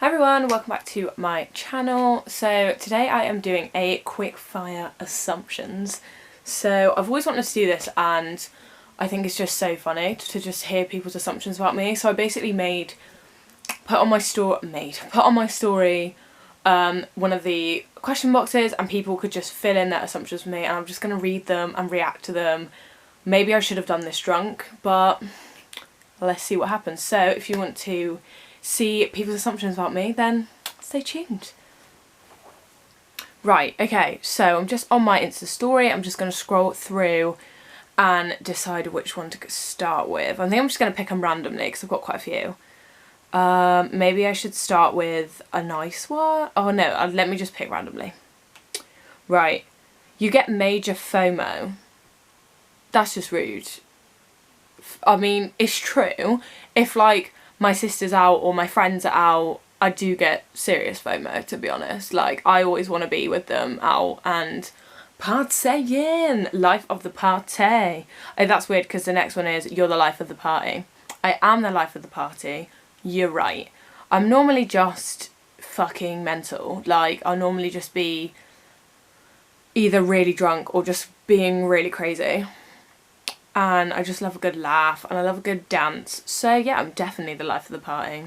Hi everyone, welcome back to my channel. So today I am doing a quick fire assumptions. So I've always wanted to do this and I think it's just so funny to just hear people's assumptions about me. So I basically put on my story one of the question boxes and people could just fill in their assumptions with me, and I'm just going to read them and react to them. Maybe I should have done this drunk, but let's see what happens. So if you want to see people's assumptions about me, then stay tuned. Right, okay, so I'm just on my Insta story. I'm just going to scroll through and decide which one to start with. I think I'm just going to pick them randomly because I've got quite a few. Maybe I should start with a nice one. Oh no, let me just pick randomly. Right, you get major FOMO. That's just rude. I mean, it's true. If like my sister's out or my friends are out, I do get serious FOMO, to be honest. Like, I always want to be with them out and partying, life of the party. Oh, that's weird because the next one is you're the life of the party. I am the life of the party. You're right. I'm normally just fucking mental. Like, I'll normally just be either really drunk or just being really crazy. And I just love a good laugh and I love a good dance. So yeah, I'm definitely the life of the party.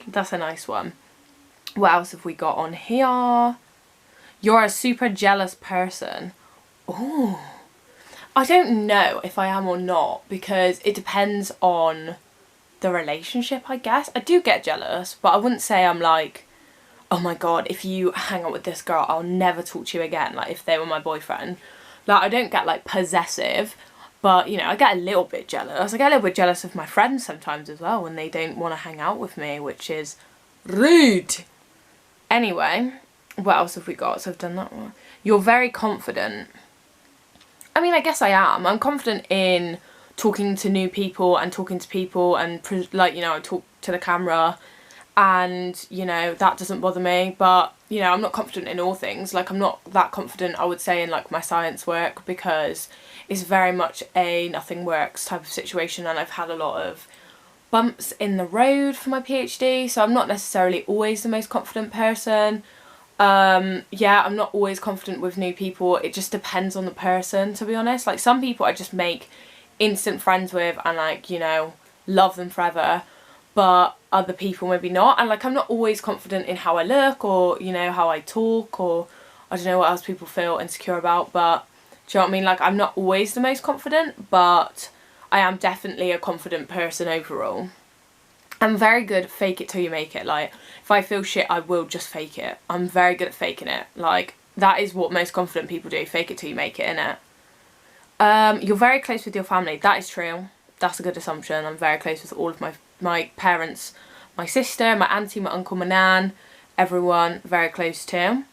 That's a nice one. What else have we got on here? You're a super jealous person. Ooh. I don't know if I am or not because it depends on the relationship, I guess. I do get jealous, but I wouldn't say I'm like, oh my god, if you hang out with this girl, I'll never talk to you again, like if they were my boyfriend. Like, I don't get like possessive, but you know, I get a little bit jealous. I get a little bit jealous of my friends sometimes as well when they don't want to hang out with me, which is rude. Anyway, what else have we got? So I've done that one. You're very confident. I mean, I guess I am. I'm confident in talking to new people and talking to people and like, you know, I talk to the camera and, you know, that doesn't bother me. But, you know, I'm not confident in all things. Like, I'm not that confident, I would say, in like my science work because it's very much a nothing works type of situation, and I've had a lot of bumps in the road for my PhD, so I'm not necessarily always the most confident person. Yeah, I'm not always confident with new people. It just depends on the person, to be honest. Like, some people I just make instant friends with and, like, you know, love them forever, but other people maybe not. And like, I'm not always confident in how I look or, you know, how I talk, or I don't know what else people feel insecure about, but do you know what I mean? Like, I'm not always the most confident, but I am definitely a confident person overall. I'm very good at fake it till you make it. Like, if I feel shit, I will just fake it. I'm very good at faking it. Like, that is what most confident people do. Fake it till you make it, innit? You're very close with your family. That is true. That's a good assumption. I'm very close with all of my parents, my sister, my auntie, my uncle, my nan, everyone very close to.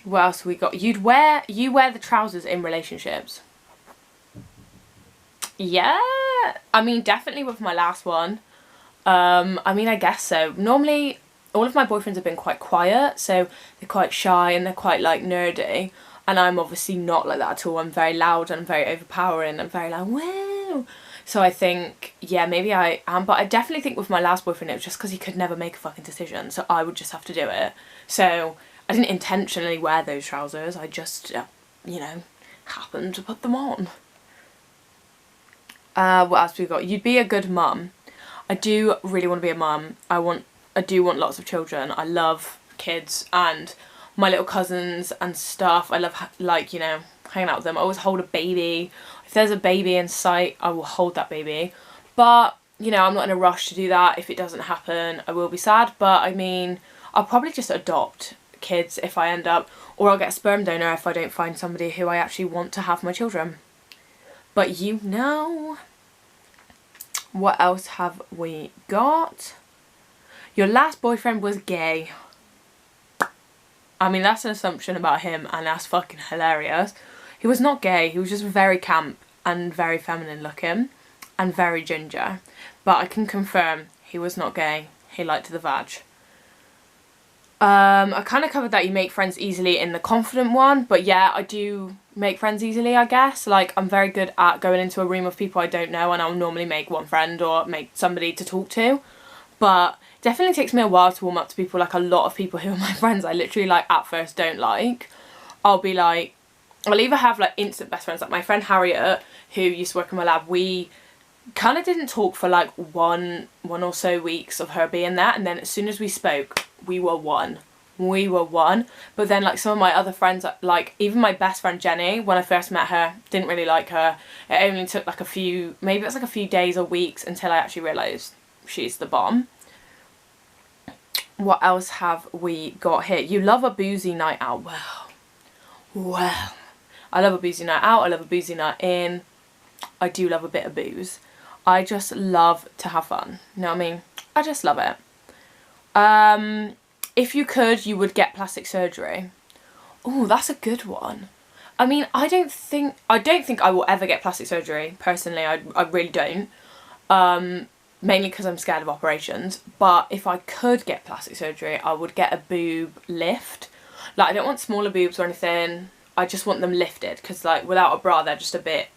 What else have we got? You wear the trousers in relationships. Yeah, I mean, definitely with my last one. I mean, I guess so. Normally, all of my boyfriends have been quite quiet, so they're quite shy and they're quite like nerdy. And I'm obviously not like that at all. I'm very loud and very overpowering. I'm very like, wow. So I think, yeah, maybe I am. But I definitely think with my last boyfriend, it was just because he could never make a fucking decision. So I would just have to do it. So I didn't intentionally wear those trousers. I just, you know, happened to put them on. What else have we got? You'd be a good mum. I do really want to be a mum. I do want lots of children. I love kids and my little cousins and stuff. I love, like, you know, hanging out with them. I always hold a baby. If there's a baby in sight, I will hold that baby. But, you know, I'm not in a rush to do that. If it doesn't happen, I will be sad. But, I mean, I'll probably just adopt kids if I end up, or I'll get a sperm donor if I don't find somebody who I actually want to have my children. But you know. What else have we got? Your last boyfriend was gay. I mean, that's an assumption about him and that's fucking hilarious. He was not gay. He was just very camp and very feminine looking and very ginger. But I can confirm he was not gay. He liked the vag. I kind of covered that you make friends easily in the confident one, but yeah, I do make friends easily, I guess. Like, I'm very good at going into a room of people I don't know and I'll normally make one friend or make somebody to talk to. But definitely takes me a while to warm up to people. Like, a lot of people who are my friends, I literally, like, at first don't like. I'll be like, I'll either have, like, instant best friends. Like, my friend Harriet, who used to work in my lab, we kind of didn't talk for, like, one or so weeks of her being there. And then as soon as we spoke, we were one. We were one. But then, like, some of my other friends, like, even my best friend Jenny, when I first met her, didn't really like her. It only took, like, maybe it was, like, a few days or weeks until I actually realised she's the bomb. What else have we got here? You love a boozy night out. Well, I love a boozy night out. I love a boozy night in. I do love a bit of booze. I just love to have fun. You know what I mean? I just love it. If you could, you would get plastic surgery. Oh, that's a good one. I mean, I don't think I will ever get plastic surgery, personally. I really don't. Mainly because I'm scared of operations. But if I could get plastic surgery, I would get a boob lift. Like, I don't want smaller boobs or anything. I just want them lifted, because, like, without a bra, they're just a bit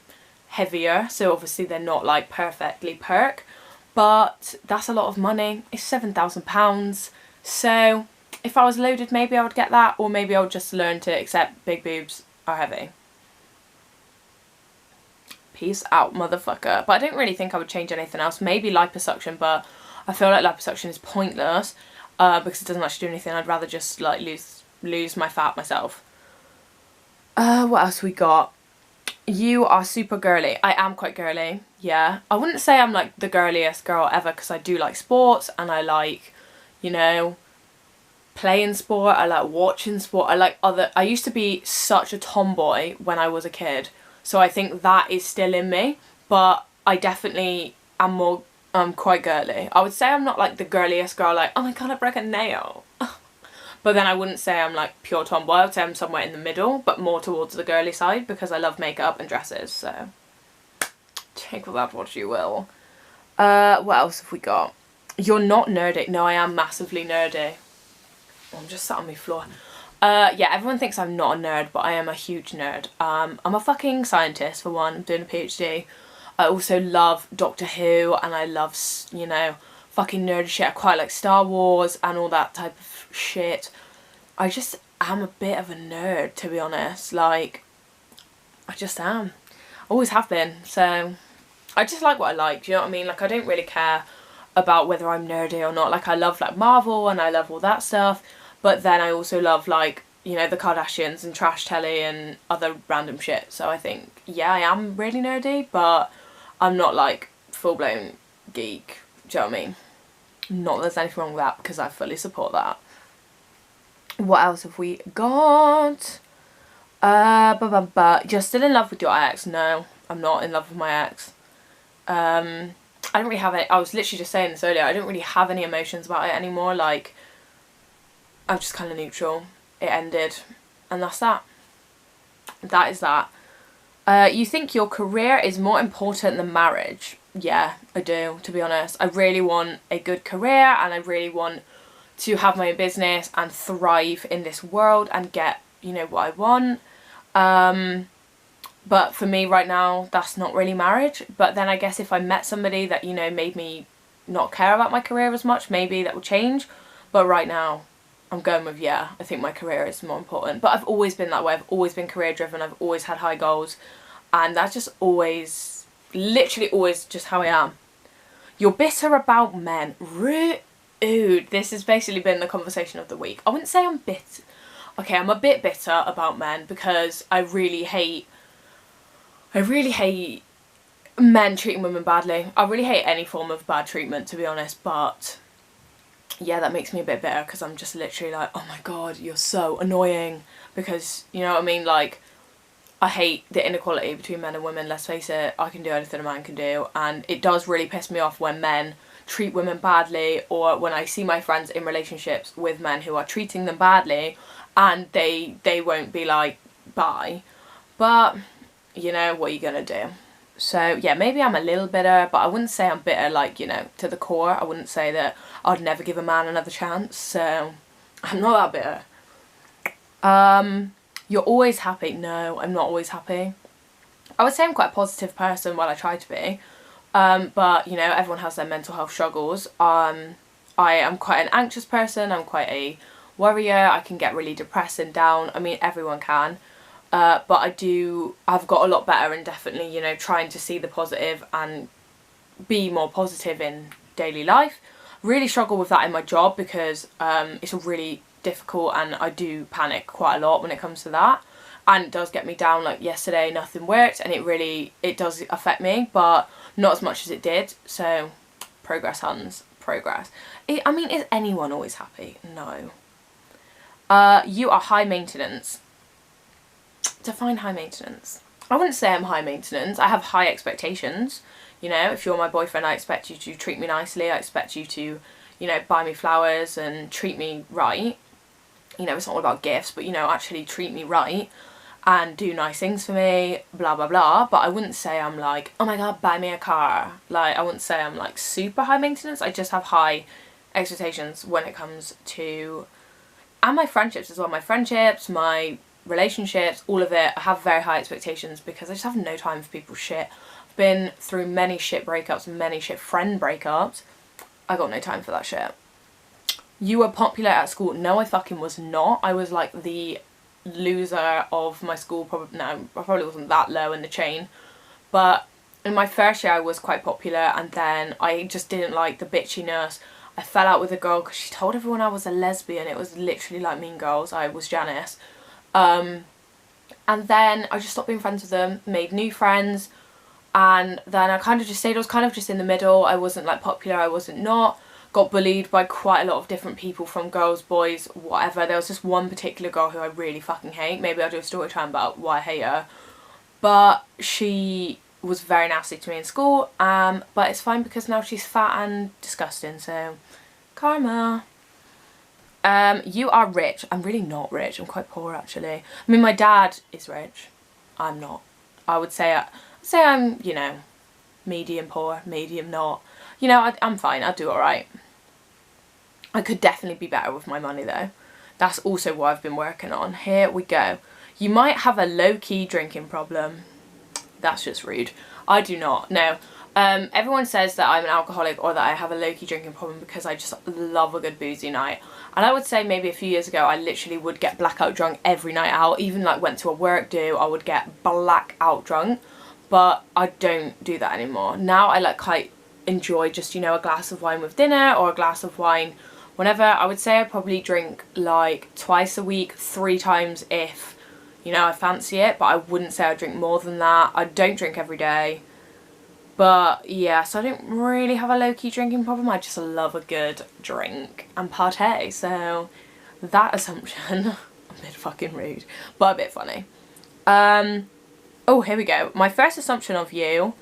heavier. So obviously they're not, like, perfectly perk. But that's a lot of money. It's £7,000. So if I was loaded, maybe I would get that. Or maybe I would just learn to accept big boobs are heavy. Peace out, motherfucker. But I don't really think I would change anything else. Maybe liposuction, but I feel like liposuction is pointless because it doesn't actually do anything. I'd rather just, like, lose my fat myself. What else we got? You are super girly. I am quite girly, yeah. I wouldn't say I'm, like, the girliest girl ever, because I do like sports, and I like, you know, playing sport. I like watching sport. I used to be such a tomboy when I was a kid, so I think that is still in me, but I definitely am quite girly. I would say I'm not, like, the girliest girl, like, oh my god, I broke a nail. But then I wouldn't say I'm, like, pure tomboy. I would say I'm somewhere in the middle, but more towards the girly side, because I love makeup and dresses, so take with that what you will. What else have we got? You're not nerdy. No, I am massively nerdy. I'm just sat on my floor. Yeah, everyone thinks I'm not a nerd, but I am a huge nerd. I'm a fucking scientist, for one. I'm doing a PhD. I also love Doctor Who, and I love, you know, fucking nerdy shit. I quite like Star Wars and all that type of shit. I just am a bit of a nerd, to be honest. Like, I just am. Always have been. So I just like what I like, do you know what I mean? Like, I don't really care about whether I'm nerdy or not. Like, I love, like, Marvel and I love all that stuff, but then I also love, like, you know, the Kardashians and trash telly and other random shit. So I think, yeah, I am really nerdy, but I'm not, like, full-blown geek, do you know what I mean? Not that there's anything wrong with that, because I fully support that. What else have we got? You're still in love with your ex? No, I'm not in love with my ex. I don't really have any, I was literally just saying this earlier, I don't really have any emotions about it anymore. Like, I'm just kind of neutral. It ended, and that's that. That is that. You think your career is more important than marriage? Yeah, I do, to be honest. I really want a good career, and I really want to have my own business and thrive in this world and get, you know, what I want. But for me right now, that's not really marriage. But then I guess if I met somebody that, you know, made me not care about my career as much, maybe that will change. But right now, I'm going with, yeah, I think my career is more important. But I've always been that way. I've always been career driven. I've always had high goals. And that's just always, literally always just how I am. You're bitter about men. Rude. This has basically been the conversation of the week. I wouldn't say I'm bitter. Okay, I'm a bit bitter about men because I really hate men treating women badly. I really hate any form of bad treatment, to be honest, but yeah, that makes me a bit bitter because I'm just literally like, oh my god, you're so annoying, because, you know what I mean, like, I hate the inequality between men and women. Let's face it, I can do anything a man can do, and it does really piss me off when men treat women badly, or when I see my friends in relationships with men who are treating them badly and they won't be like, bye. But, you know, what are you gonna do? So yeah, maybe I'm a little bitter, but I wouldn't say I'm bitter, like, you know, to the core. I wouldn't say that I'd never give a man another chance, so I'm not that bitter. You're always happy? No, I'm not always happy. I would say I'm quite a positive person, well, I try to be. But, you know, everyone has their mental health struggles. I I am quite an anxious person, I'm quite a worrier, I can get really depressed and down. I mean, everyone can. But I've got a lot better and definitely, you know, trying to see the positive and be more positive in daily life. Really struggle with that in my job because it's really difficult and I do panic quite a lot when it comes to that. And it does get me down. Like yesterday, nothing worked and it does affect me, but not as much as it did. So progress, Hans, progress. I mean, is anyone always happy? No. You are high maintenance. Define high maintenance. I wouldn't say I'm high maintenance. I have high expectations. You know, if you're my boyfriend, I expect you to treat me nicely. I expect you to, you know, buy me flowers and treat me right. You know, it's not all about gifts, but, you know, actually treat me right and do nice things for me, blah, blah, blah. But I wouldn't say I'm like, oh my God, buy me a car. Like, I wouldn't say I'm like super high maintenance. I just have high expectations when it comes to, and my friendships as well. My friendships, my relationships, all of it. I have very high expectations because I just have no time for people's shit. I've been through many shit breakups, many shit friend breakups. I got no time for that shit. You were popular at school. No, I fucking was not. I was like the loser of my school. Probably, no, I probably wasn't that low in the chain. But in my first year I was quite popular, and then I just didn't like the bitchiness. I fell out with a girl because she told everyone I was a lesbian. It was literally like Mean Girls. I was Janice. And then I just stopped being friends with them, made new friends, and then I kind of just stayed. I was kind of just in the middle. I wasn't like popular, I wasn't not. Got bullied by quite a lot of different people, from girls, boys, whatever. There was just one particular girl who I really fucking hate. Maybe I'll do a story time about why I hate her. But she was very nasty to me in school. But it's fine because now she's fat and disgusting, so karma. You are rich. I'm really not rich. I'm quite poor, actually. I mean, my dad is rich. I'm not. I would say I'm, you know, medium poor, medium not. You know, I'm fine. I'll do alright. I could definitely be better with my money, though. That's also what I've been working on. Here we go. You might have a low-key drinking problem. That's just rude. I do not. No. Everyone says that I'm an alcoholic or that I have a low-key drinking problem because I just love a good boozy night. And I would say maybe a few years ago I literally would get blackout drunk every night out. Even like went to a work do, I would get blackout drunk. But I don't do that anymore. Now I like quite enjoy just, you know, a glass of wine with dinner or a glass of wine whenever. I would say I probably drink like twice a week, 3 times if, you know, I fancy it. But I wouldn't say I drink more than that. I don't drink every day. But yeah, so I don't really have a low-key drinking problem. I just love a good drink and partay. So that assumption, a bit fucking rude, but a bit funny. Oh, here we go. My first assumption of you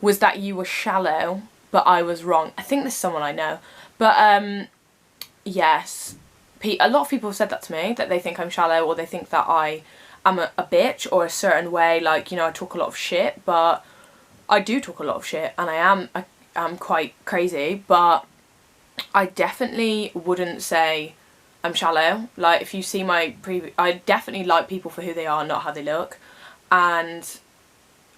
was that you were shallow, but I was wrong. I think this is someone I know. But yes, a lot of people have said that to me, that they think I'm shallow or they think that I am a bitch or a certain way. Like, you know, I talk a lot of shit, but I do talk a lot of shit and I am quite crazy, but I definitely wouldn't say I'm shallow. Like, if you see my I definitely like people for who they are, not how they look. And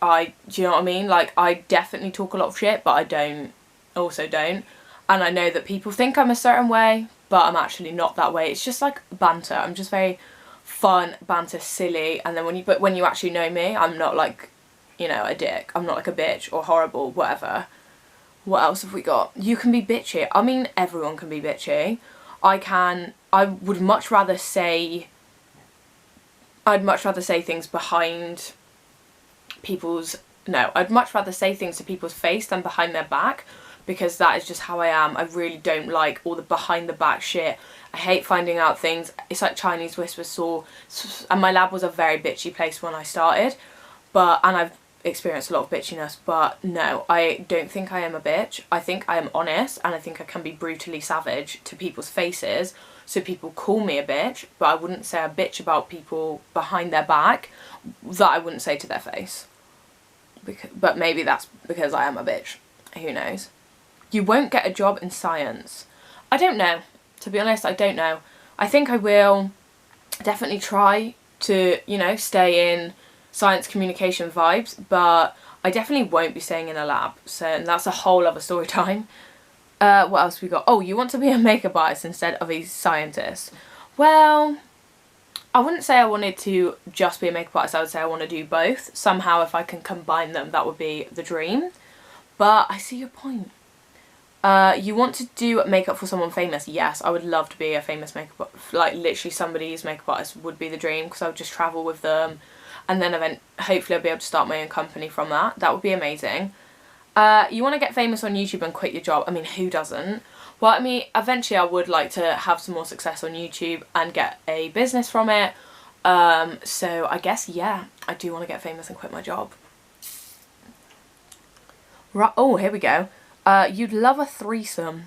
do you know what I mean? Like, I definitely talk a lot of shit, but I also don't. And I know that people think I'm a certain way, but I'm actually not that way. It's just like banter. I'm just very fun, banter, silly. And then when you actually know me, I'm not like, you know, a dick. I'm not like a bitch or horrible, whatever. What else have we got? You can be bitchy. I mean, everyone can be bitchy. I would much rather say, I'd much rather say things behind people's, no, I'd much rather say things to people's face than behind their back, because that is just how I am. I really don't like all the behind the back shit. I hate finding out things. It's like Chinese whispers saw, and my lab was a very bitchy place when I started, and I've experienced a lot of bitchiness, but no, I don't think I am a bitch. I think I am honest, and I think I can be brutally savage to people's faces, so people call me a bitch, but I wouldn't say a bitch about people behind their back that I wouldn't say to their face. But maybe that's because I am a bitch. Who knows? You won't get a job in science. I don't know. To be honest, I don't know. I think I will definitely try to, you know, stay in science communication vibes, but I definitely won't be staying in a lab. So, and that's a whole other story time. What else we got? Oh, you want to be a makeup artist instead of a scientist. Well, I wouldn't say I wanted to just be a makeup artist. I would say I want to do both. Somehow, if I can combine them, that would be the dream. But I see your point. You want to do makeup for someone famous? Yes, I would love to be a famous makeup, like literally somebody's makeup artist would be the dream, because I would just travel with them, and then hopefully I'll be able to start my own company from that. That would be amazing. You want to get famous on YouTube and quit your job? I mean, who doesn't? Well, I mean, eventually I would like to have some more success on YouTube and get a business from it. So I guess, yeah, I do want to get famous and quit my job. Right. Oh, here we go. You'd love a threesome.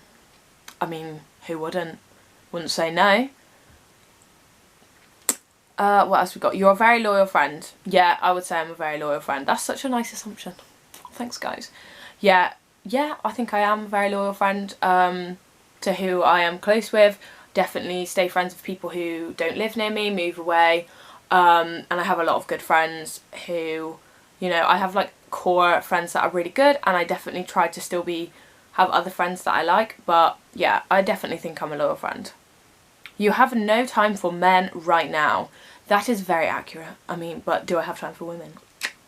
I mean, who wouldn't? Wouldn't say no. What else we got? You're a very loyal friend. Yeah, I would say I'm a very loyal friend. That's such a nice assumption. Thanks, guys. Yeah, I think I am a very loyal friend to who I am close with. Definitely stay friends with people who don't live near me, move away. And I have a lot of good friends who, you know, I have like core friends that are really good, and I definitely try to still have other friends that I like. But yeah, I definitely think I'm a loyal friend. You have no time for men right now. That is very accurate. I mean, but do I have time for women?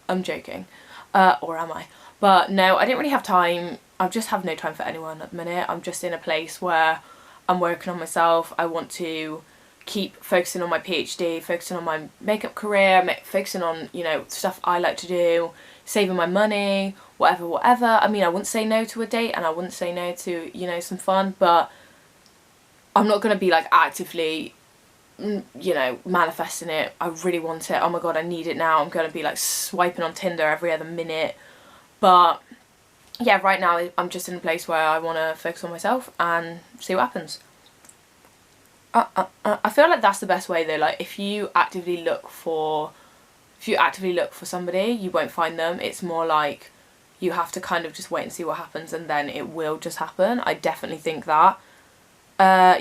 I'm joking. Or am I? But no, I don't really have time. I just have no time for anyone at the minute. I'm just in a place where I'm working on myself. I want to keep focusing on my PhD, focusing on my makeup career, focusing on, you know, stuff I like to do, saving my money, whatever. I mean, I wouldn't say no to a date, and I wouldn't say no to, you know, some fun, but I'm not going to be like actively, you know, manifesting it. I really want it. Oh my god, I need it now. I'm going to be like swiping on Tinder every other minute. But yeah, right now I'm just in a place where I want to focus on myself and see what happens. I feel like that's the best way though. Like if you actively look for somebody, you won't find them. It's more like you have to kind of just wait and see what happens, and then it will just happen. I definitely think that.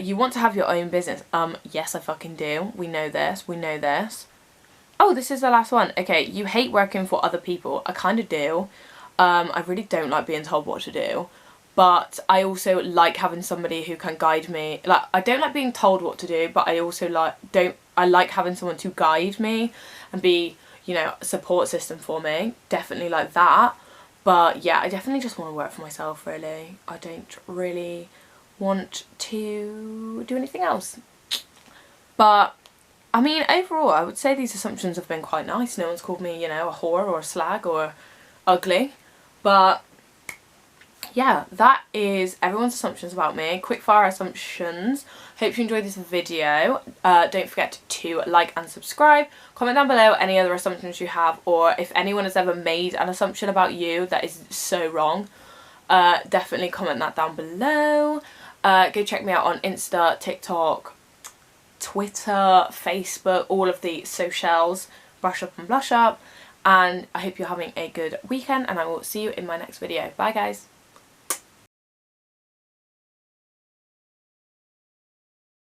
You want to have your own business? Yes, I fucking do. We know this. Oh, this is the last one. Okay, you hate working for other people. I kind of do. I really don't like being told what to do. But I also like having somebody who can guide me. Like, I don't like being told what to do, but I also I like having someone to guide me and be, you know, a support system for me. Definitely like that. But yeah, I definitely just want to work for myself, really. I don't really want to do anything else. But I mean, overall, I would say these assumptions have been quite nice. No one's called me, you know, a whore or a slag or ugly. But yeah, that is everyone's assumptions about me. Quickfire assumptions. Hope you enjoyed this video. Don't forget to like and subscribe. Comment down below any other assumptions you have, or if anyone has ever made an assumption about you that is so wrong. Definitely comment that down below. Go check me out on Insta, TikTok, Twitter, Facebook, all of the socials. Brush up and blush up. And I hope you're having a good weekend, and I will see you in my next video. Bye guys.